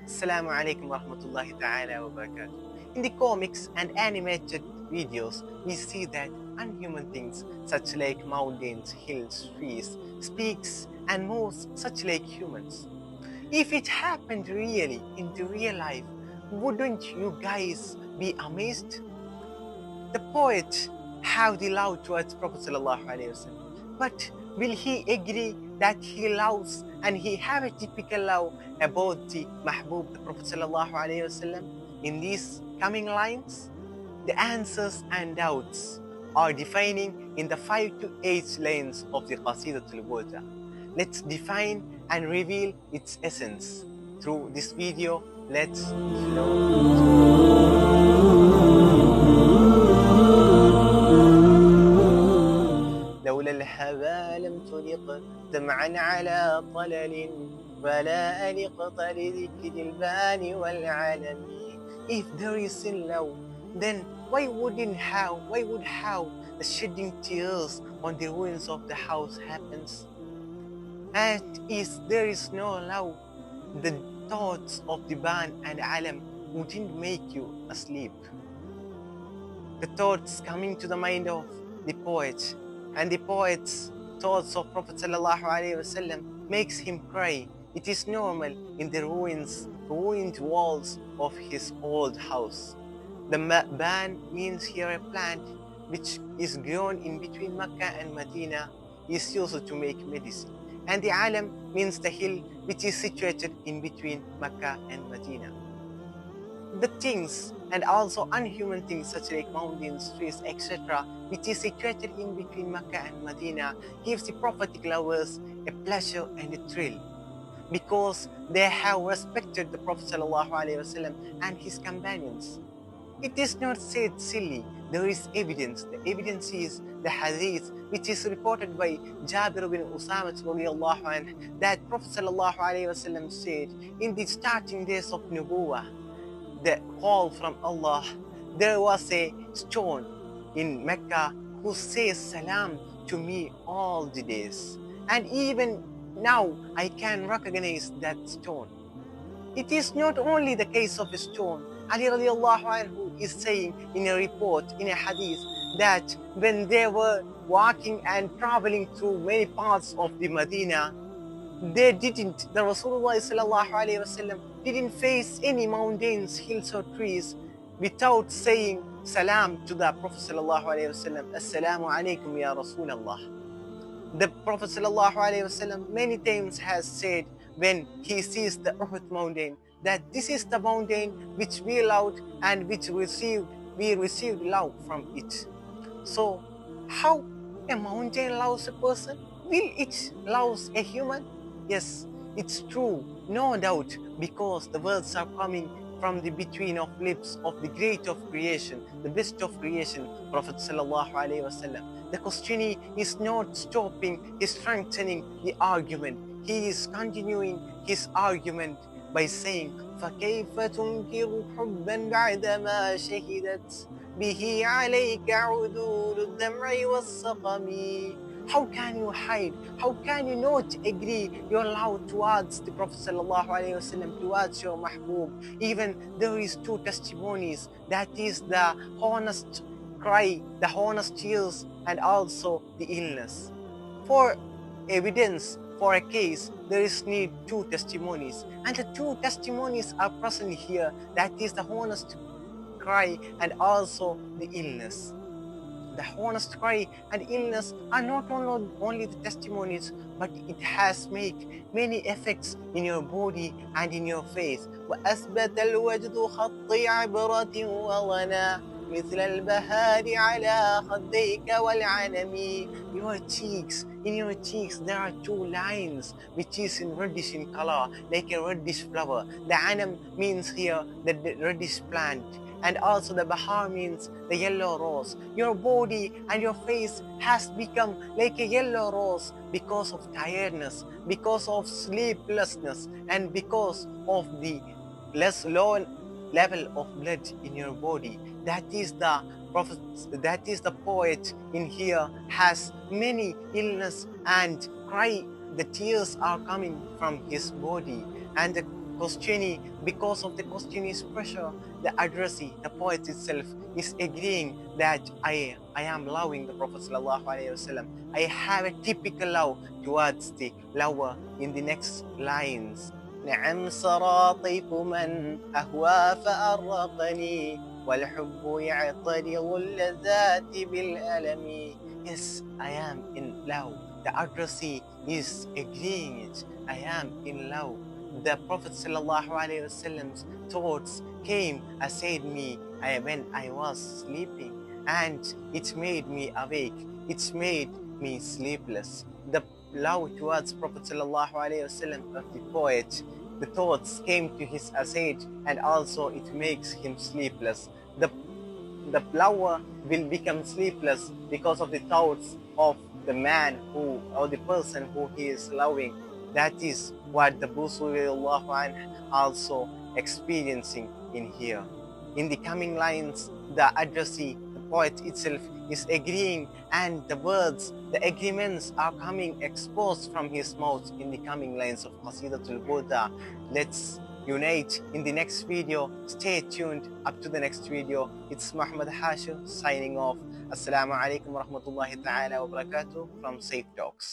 Assalamu alaikum warahmatullahi ta'ala wabarakatuh. In the comics and animated videos, we see that unhuman things such like mountains, hills, trees, speaks and moves such like humans. If it happened really into real life, wouldn't you guys be amazed? The poet have the love towards Prophet sallallahu alaihi wasallam, but will he agree that he loves and he have a typical love about the Mahbub, the Prophet sallallahu alaihi wasallam? In these coming lines, the answers and doubts are defining in the 5 to 8 lines of the Qaseedathul Burdha. Let's define and reveal its essence. Through this video, let's لولا الهوى لم تلق دمعا على طلل ولا ألقت لذكر البان والعلم. If there is sin love, then why would the shedding tears on the ruins of the house happens? And if there is no love, the thoughts of the ban and alam wouldn't make you asleep. The thoughts coming to the mind of the poet and the poet's thoughts of Prophet ﷺ makes him cry. It is normal in the ruined walls of his old house. The ban means here a plant which is grown in between Mecca and Medina, is used to make medicine. And the alam means the hill which is situated in between Mecca and Medina. The things and also unhuman things such like mountains, trees, etc., which is situated in between Mecca and Medina, gives the prophetic lovers a pleasure and a thrill, because they have respected the Prophet ﷺ and his companions. It is not said silly. There is evidence. The evidence is the hadith, which is reported by 𝗘𝗣 bin 𝗘𝗣𝟬𝟯 that Prophet ﷺ said, in the starting days of Nubuwah, the call from Allah, there was a stone in Mecca who says salam to me all the days. And even now I can recognize that stone. It is not only the case of a stone. Ali radiallahu anhu is saying in a report, in a hadith, that when they were walking and traveling through many parts of the Medina, the Rasulullah sallallahu alaihi wasallam didn't face any mountains, hills or trees without saying salam to the Prophet sallallahu alaihi wasallam. Assalamu alaikum ya Rasulullah. The Prophet sallallahu alaihi wasallam many times has said when he sees the Uhud mountain that this is the mountain which we loved and which we received love from it. So how a mountain loves a person? Will it love a human? Yes, it's true, no doubt, because the words are coming from the between of lips of the great of creation, the best of creation, Prophet sallallahu alaihi wasallam. The questioner is not stopping, he's strengthening the argument. He is continuing his argument by saying, فَكَيْفَ تُنْكِرُ حُبًّا بَعْدَمَا شَهِدَتْ بِهِ عَلَيْكَ عُدُولُ الدَّمْعِ وَالسَّقَمِ. How can you hide? How can you not agree your love towards the Prophet sallallahu alaihi wasallam, towards your Mahbub? Even there is 2 testimonies, that is the honest cry, the honest tears, and also the illness. For evidence, for a case, there is need 2 testimonies, and the 2 testimonies are present here, that is the honest cry and also the illness. The honest cry and illness are not only the testimonies, but it has made many effects in your body and in your face. وَأَثْبَتَ الْوَجْدُ خَطِّ عَبْرَةٍ وَغَنَى مثل البهار على خديك والعنم. In your cheeks there are 2 lines which is in reddish in color, like a reddish flower. The anam means here the reddish plant, and also the bahar means the yellow rose. Your body and your face has become like a yellow rose because of tiredness, because of sleeplessness, and because of the low level of blood in your body. That is the prophet, that is the poet in here has many illness and cry. The tears are coming from his body, and the questioning, because of the questioning pressure, the addressee, the poet itself, is agreeing that I am loving the Prophet sallallahu alaihi wasallam. I have a typical love towards the lover in the next lines. نعم سرى طيف من أهوى فأرقني والحب يعترض اللذات بالألم. Yes, I am in love. The addressee is agreeing it. I am in love. The Prophet ﷺ's thoughts came aside me when I was sleeping, and it made me awake. It made me sleepless. The love towards Prophet ﷺ of the poet, the thoughts came to his aside, and also it makes him sleepless. The flower will become sleepless because of the thoughts of the man who, or the person who he is loving. That is what the Busiri also experiencing in here. In the coming lines, the addressee, the poet itself, is agreeing, and the words, the agreements are coming exposed from his mouth in the coming lines of Qaseedathul Burdha. Let's unite in the next video. Stay tuned up to the next video. It's Muhammed Hashir signing off. Assalamu alaikum wa rahmatullahi ta'ala wa barakatuh from S.A.F.E Talks.